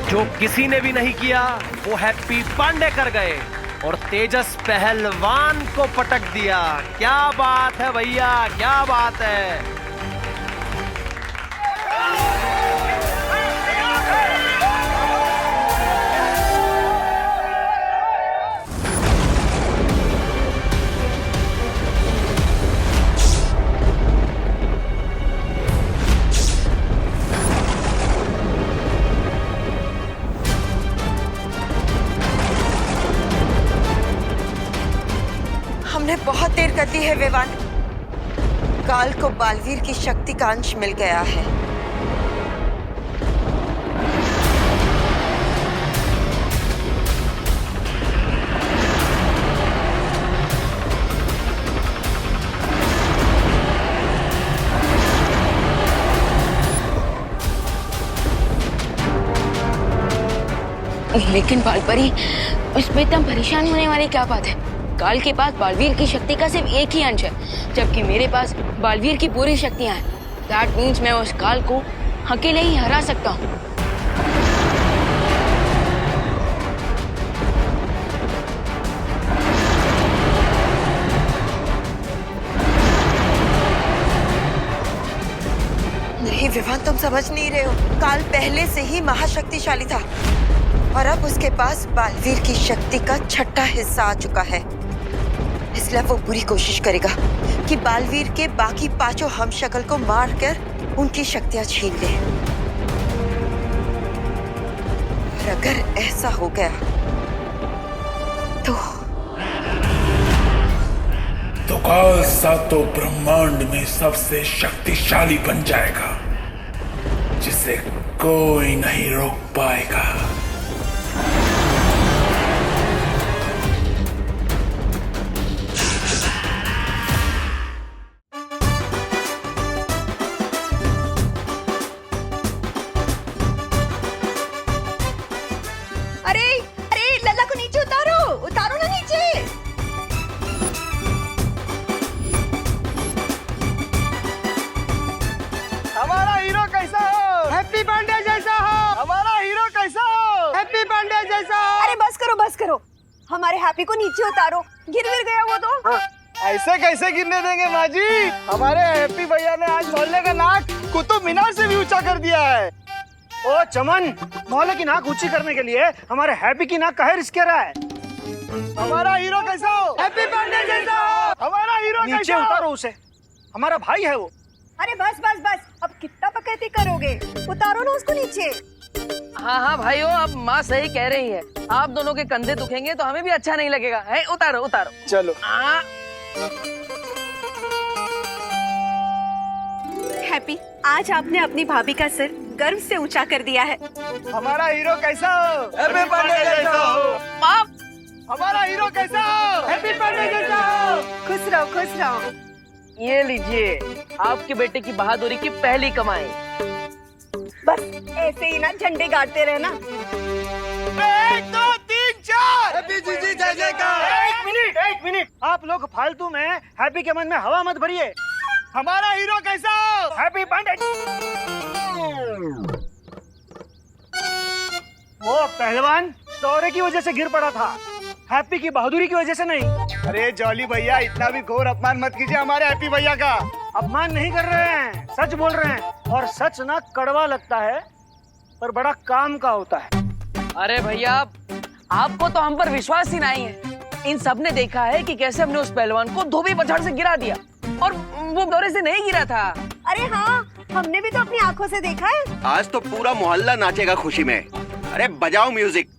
जो किसी ने भी नहीं किया वो हैप्पी पांडे कर गए और तेजस पहलवान को पटक दिया। क्या बात है भैया, क्या बात है। हमने बहुत देर कर दी है विवान। काल को बालवीर की शक्ति का अंश मिल गया है। लेकिन बालपरी, इसमें इतना परेशान होने वाली क्या बात है? काल के पास बालवीर की शक्ति का सिर्फ एक ही अंश है, जबकि मेरे पास बालवीर की पूरी शक्तियां हैं। दैट मीन्स मैं उस काल को अकेले ही हरा सकता हूँ। नहीं विवान, तुम समझ नहीं रहे हो। काल पहले से ही महाशक्तिशाली था और अब उसके पास बालवीर की शक्ति का छठा हिस्सा आ चुका है। इसलिए वो पूरी कोशिश करेगा कि बालवीर के बाकी पांचों हमशक्ल को मारकर उनकी शक्तियां छीन ले। और अगर ऐसा हो गया तो काल सातों ब्रह्मांड में सबसे शक्तिशाली बन जाएगा, जिसे कोई नहीं रोक पाएगा। हमारा हीरो कैसा हो? हैप्पी पांडे जैसा हो। हमारा हीरो कैसा हो? हैप्पी पांडे जैसा हो। अरे बस करो, बस करो। हमारे हैप्पी को नीचे उतारो, गिर गया वो तो। हाँ, ऐसे कैसे गिरने देंगे माँ जी? हमारे हैप्पी भैया ने आज मोहल्ले का नाक कुतुब मीनार से भी ऊंचा कर दिया है। ओ चमन, मोहल्ले की नाक ऊंची करने के लिए हमारे हैप्पी की नाक काहे रिस्क रहा है? हमारा हीरो कैसा हो? हैप्पी पांडे जैसा हो। हमारा हीरो नीचे उतारो उसे, हमारा भाई है वो। अरे बस बस बस, अब कितना बकैती करोगे? उतारो ना उसको नीचे। हाँ हाँ भाइयों, अब माँ सही कह रही है। आप दोनों के कंधे दुखेंगे तो हमें भी अच्छा नहीं लगेगा। है, उतारो उतारो। चलो। हैप्पी, आज आपने अपनी भाभी का सिर गर्व से ऊंचा कर दिया है। हमारा हीरो कैसा हो? हैप्पी बर्थडे जैसा हो। आप हमारा हीरो कैसा हो? हैप्पी बर्थडे जैसा हो। खुश रहो, खुश रहो। ये लीजिए आपके बेटे की बहादुरी की पहली कमाई। बस ऐसे ही ना झंडे गाड़ते रहना। 1 2 3 4 हैप्पी जीजी जय जयकार। एक मिनट, आप लोग फालतू में हैप्पी के मन में हवा मत भरिए। हमारा हीरो कैसा हो? Happy birthday. वो पहलवान दौरे की वजह से गिर पड़ा था, हैप्पी की बहादुरी की वजह से नहीं। अरे जॉली भैया, इतना भी घोर अपमान मत कीजिए हमारे हैप्पी भैया का। अपमान नहीं कर रहे हैं, सच बोल रहे हैं। और सच ना कड़वा लगता है पर बड़ा काम का होता है। अरे भैया, आपको तो हम पर विश्वास ही नहीं है। इन सब ने देखा है कि कैसे हमने उस पहलवान को धोबी पछाड़ से गिरा दिया, और वो दौरे से नहीं गिरा था। अरे हाँ, हमने भी तो अपनी आंखों से देखा है। आज तो पूरा मोहल्ला नाचेगा खुशी में। अरे बजाओ म्यूजिक।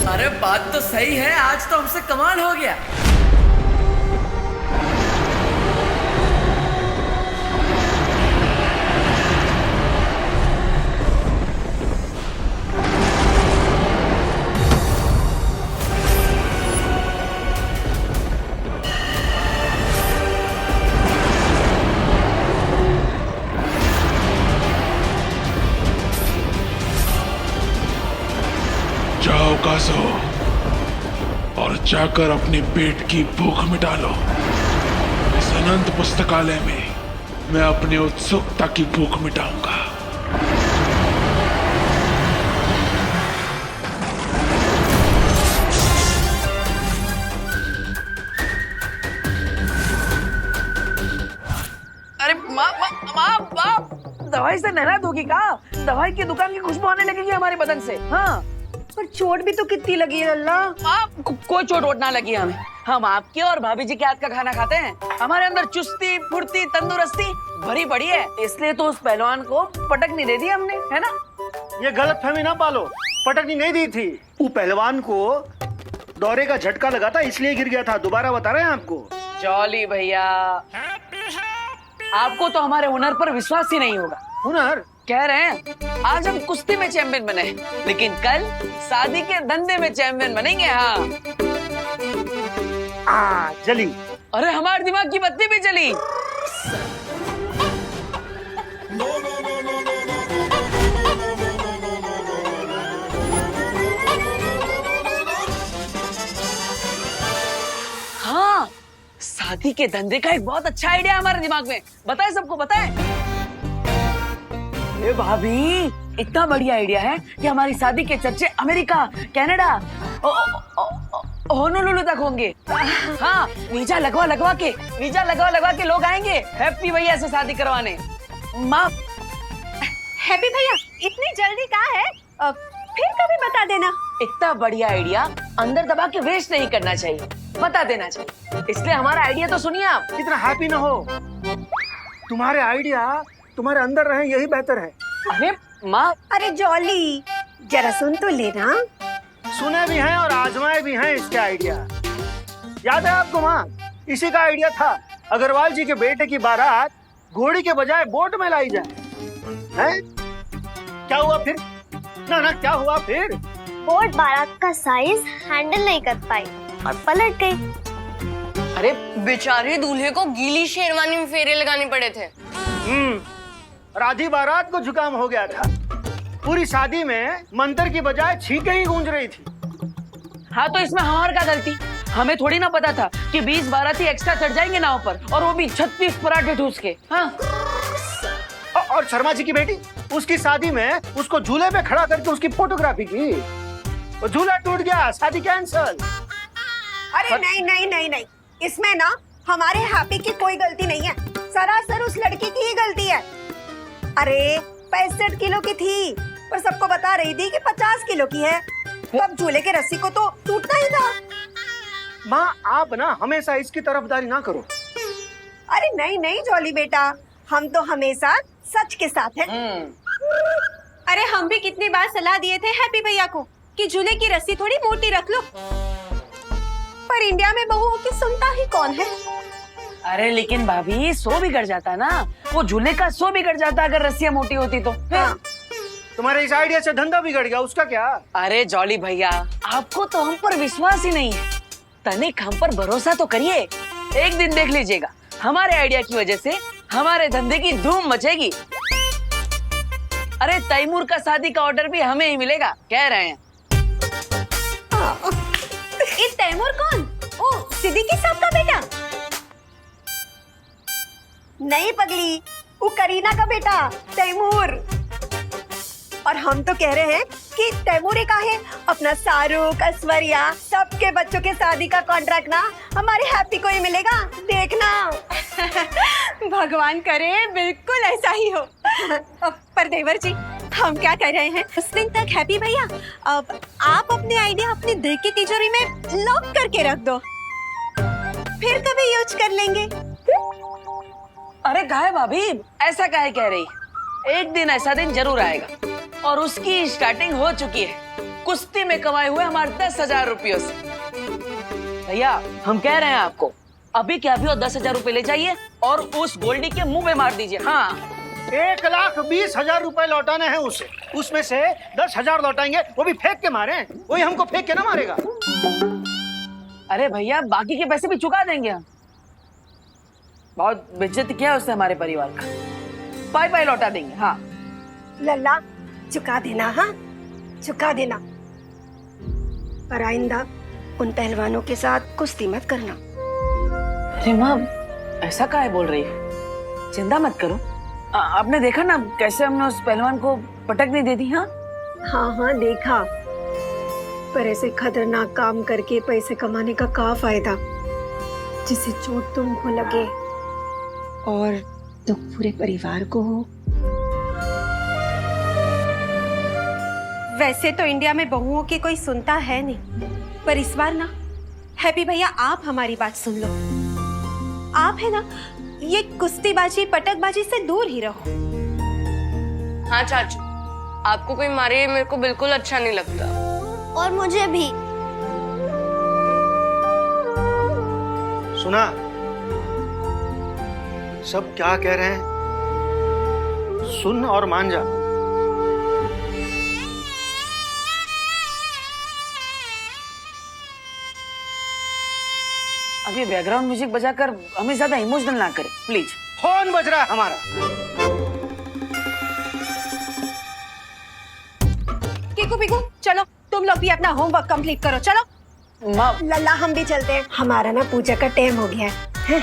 अरे बात तो सही है, आज तो हमसे कमाल हो गया। जाओ कासो और जाकर अपने पेट की भूख मिटा लो। इस अनंत पुस्तकालय में मैं अपनी उत्सुकता की भूख मिटाऊंगा। अरे माँ, दवाई से नहला दोगी का? दवाई की दुकान की खुशबू आने लगेगी हमारे बदन से। हाँ, पर चोट भी तो कितनी लगी है लल्ला। कोई चोट वोट ना लगी हमें। हम आपके और भाभी जी के हाथ का खाना खाते हैं। हमारे अंदर चुस्ती, फुर्ती, तंदुरुस्ती भरी पड़ी है, इसलिए तो उस पहलवान को पटकनी दे दी हमने, है ना? ये गलत फहमी ना पालो, पटकनी नहीं दी थी। वो पहलवान को दौरे का झटका लगा था, इसलिए गिर गया था। दोबारा बता रहे हैं आपको। जॉली भैया, आपको तो हमारे हुनर पर विश्वास ही नहीं होगा। हुनर? कह रहे हैं आज हम कुश्ती में चैंपियन बने, लेकिन कल शादी के धंधे में चैंपियन बनेंगे। हाँ जली। अरे हमारे दिमाग की बत्ती भी जली। हाँ, शादी के धंधे का एक बहुत अच्छा आइडिया हमारे दिमाग में। बताए सबको, बताए। अरे भाभी, इतना बढ़िया आइडिया है कि हमारी शादी के चर्चे अमेरिका, कनाडा, होनोलुलु तक होंगे। हाँ, वीजा लगवा के लोग आएंगे हैप्पी भैया से शादी करवाने। माँ, हैप्पी भैया, इतनी जल्दी कहाँ है? फिर कभी बता देना। इतना बढ़िया आइडिया अंदर दबा के वेस्ट नहीं करना चाहिए, बता देना चाहिए। इसलिए हमारा आइडिया तो सुनिए आप। इतना हैप्पी ना हो, तुम्हारे आइडिया तुम्हारे अंदर रहे, यही बेहतर है। अरे माँ, अरे जॉली, जरा सुन तो लेना। सुने भी हैं और आजमाए भी हैं इसके आइडिया। याद है आपको माँ, इसी का आइडिया था अग्रवाल जी के बेटे की बारात घोड़ी के बजाय बोट में लाई जाए। हैं? क्या हुआ फिर? ना क्या हुआ फिर? बोट बारात का साइज हैंडल नहीं कर पाई और पलट गई। अरे बेचारे दूल्हे को गीली शेरवानी में फेरे लगाने पड़े थे। और आधी बारात को जुकाम हो गया था। पूरी शादी में मंत्र की बजाय छींकें ही गूंज रही थी। हाँ, तो इसमें हमारी क्या गलती? हमें थोड़ी ना पता था कि 20 बाराती एक्स्ट्रा चढ़ जाएंगे नाव पर, और वो भी 36 पराठे ठूस के। हाँ। और शर्मा जी की बेटी, उसकी शादी में उसको झूले पे खड़ा करके उसकी फोटोग्राफी की, वो झूला टूट गया, शादी कैंसल। अरे नहीं नहीं नहीं नहीं, इसमें ना हमारे हैप्पी की कोई गलती नहीं है, सरासर उस लड़की की ही गलती है। अरे 65 किलो की थी, पर सबको बता रही थी कि 50 किलो की है, तब झूले के रस्सी को तो टूटना ही था। माँ आप ना हमेशा इसकी तरफदारी ना करो। अरे नहीं नहीं जॉली बेटा, हम तो हमेशा सच के साथ हैं। अरे हम भी कितनी बार सलाह दिए थे हैप्पी भैया को कि झूले की रस्सी थोड़ी मोटी रख लो, पर इंडिया में बहुओं की सुनता ही कौन है। अरे लेकिन भाभी, सो बिगड़ जाता ना, वो झूले का सो बिगड़ जाता अगर रस्सियाँ मोटी होती तो। हाँ। तुम्हारे इस आइडिया से धंधा बिगड़ गया, उसका क्या? अरे जॉली भैया, आपको तो हम पर विश्वास ही नहीं है, तनिक हम पर भरोसा तो करिए। एक दिन देख लीजिएगा, हमारे आइडिया की वजह से हमारे धंधे की धूम मचेगी। अरे तैमूर का शादी का ऑर्डर भी हमें ही मिलेगा, कह रहे हैं। ये तैमूर कौन? ओ सिद्दीकी साहब का बेटा? नहीं पगली, वो करीना का बेटा तैमूर। और हम तो कह रहे हैं कि तैमूर का है अपना शाहरुख, ऐश्वर्या, सबके बच्चों के शादी का कॉन्ट्रैक्ट ना हमारे हैप्पी को ही मिलेगा, देखना। भगवान करे बिल्कुल ऐसा ही हो। पर देवर जी, हम क्या कर रहे हैं, उस दिन तक हैप्पी भैया अब आप अपने आइडिया अपने दिल की तिजोरी में लॉक करके रख दो, फिर कभी यूज कर लेंगे। अरे काहे भाभी, ऐसा काहे कह रही? एक दिन ऐसा दिन जरूर आएगा, और उसकी स्टार्टिंग हो चुकी है कुश्ती में कमाए हुए हमारे 10,000 रुपयों से। भैया हम कह रहे हैं आपको, अभी क्या भी हो 10,000 रुपए ले जाइए और उस गोल्डी के मुंह में मार दीजिए। हाँ, 1,20,000 रुपए लौटाने हैं उसे, उसमें से 10,000 लौटाएंगे, वो भी फेंक के मारे, वही हमको फेंक के ना मारेगा। अरे भैया, बाकी के पैसे भी चुका देंगे हम। बहुत बेइज्जती किया उसने हमारे परिवार का, पाई लौटा देंगे। हाँ लल्ला, चुका देना, हाँ चुका देना, पर आइंदा उन पहलवानों के साथ कुश्ती मत करना। अरे माँ, ऐसा काहे बोल रही है? चिंता मत करो, आपने देखा ना कैसे हमने उस पहलवान को पटकने दे दी। हाँ हाँ देखा, पर ऐसे खतरनाक काम करके पैसे कमाने का क्या फायदा, जिससे चोट तुमको लगे और दुख पूरे परिवार को हो। वैसे तो इंडिया में बहुओं की कोई सुनता है नहीं, पर इस बार ना हैप्पी भैया आप हमारी बात सुन लो। आप है ना, ये कुश्तीबाजी पटकबाजी से दूर ही रहो। हाँ चाचू, आपको कोई मारे मेरे को बिल्कुल अच्छा नहीं लगता। और मुझे भी। सुना सब क्या कह रहे हैं, सुन और मान जा। अभी बैकग्राउंड म्यूजिक बजाकर हमें ज्यादा इमोशनल ना करे प्लीज। फोन बज रहा है हमारा। कीकू पीकू, चलो तुम लोग भी अपना होमवर्क कंप्लीट करो, चलो। लल्ला हम भी चलते हैं, हमारा ना पूजा का टाइम हो गया है।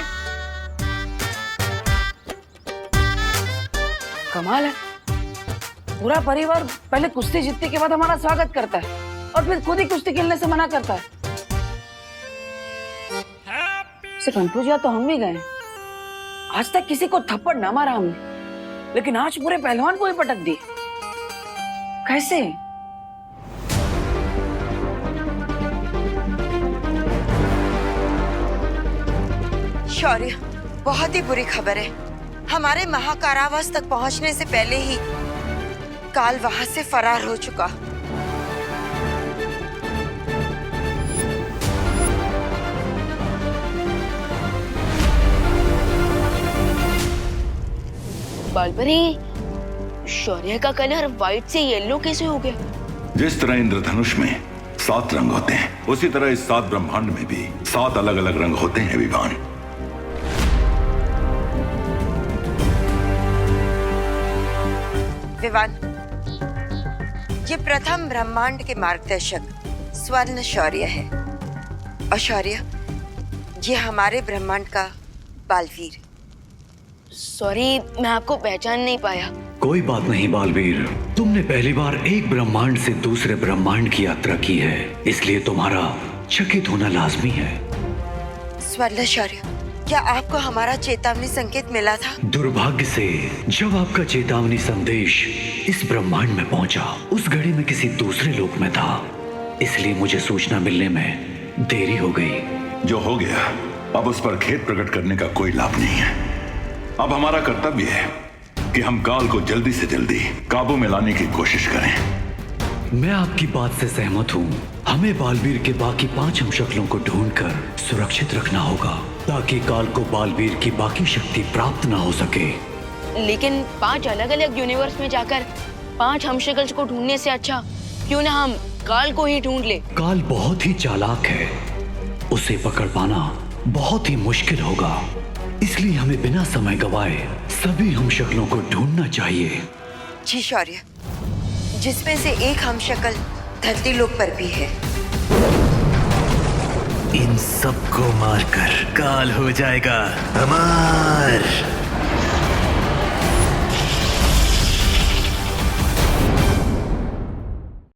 कमाल है, पूरा परिवार पहले कुश्ती जीतने के बाद हमारा स्वागत करता है और फिर खुद ही कुश्ती खेलने से मना करता है। से कंफ्यूज या तो हम भी गए। आज तक किसी को थप्पड़ ना मारा हमने, लेकिन आज पूरे पहलवान को ही पटक दी। कैसे? शौर्य, बहुत ही बुरी खबर है। हमारे महाकारावास तक पहुंचने से पहले ही काल वहां से फरार हो चुका। बालपरी, शौर्य का कलर व्हाइट से येलो कैसे हो गया? जिस तरह इंद्रधनुष में 7 रंग होते हैं, उसी तरह इस 7 ब्रह्मांड में भी 7 अलग अलग रंग होते हैं विवान। विवान, ये प्रथम ब्रह्मांड के मार्गदर्शक स्वर्ण शौर्य है। शौर्य, ये हमारे ब्रह्मांड का बालवीर। सॉरी, मैं आपको पहचान नहीं पाया। कोई बात नहीं बालवीर, तुमने पहली बार एक ब्रह्मांड से दूसरे ब्रह्मांड की यात्रा की है, इसलिए तुम्हारा चकित होना लाजमी है। स्वर्ण शौर्य, क्या आपको हमारा चेतावनी संकेत मिला था? दुर्भाग्य से जब आपका चेतावनी संदेश इस ब्रह्मांड में पहुंचा, उस घड़ी में किसी दूसरे लोक में था, इसलिए मुझे सूचना मिलने में देरी हो गई। जो हो गया, अब उस पर खेद प्रकट करने का कोई लाभ नहीं है। अब हमारा कर्तव्य है कि हम काल को जल्दी से जल्दी काबू में लाने की कोशिश करें। मैं आपकी बात से सहमत हूँ। हमें बालवीर के बाकी 5 हमशक्लों को ढूंढकर सुरक्षित रखना होगा, ताकि काल को बालवीर की बाकी शक्ति प्राप्त ना हो सके। लेकिन 5 अलग अलग यूनिवर्स में जाकर 5 हमशक्ल्स को ढूंढने से अच्छा क्यों ना हम काल को ही ढूंढ ले। काल बहुत ही चालाक है, उसे पकड़ पाना बहुत ही मुश्किल होगा, इसलिए हमें बिना समय गवाए सभी हमशक्लों को ढूंढना चाहिए। जी शौर्य, जिसमें से एक हमशक्ल धरती लोक पर भी है। इन सबको मारकर काल हो जाएगा हमार।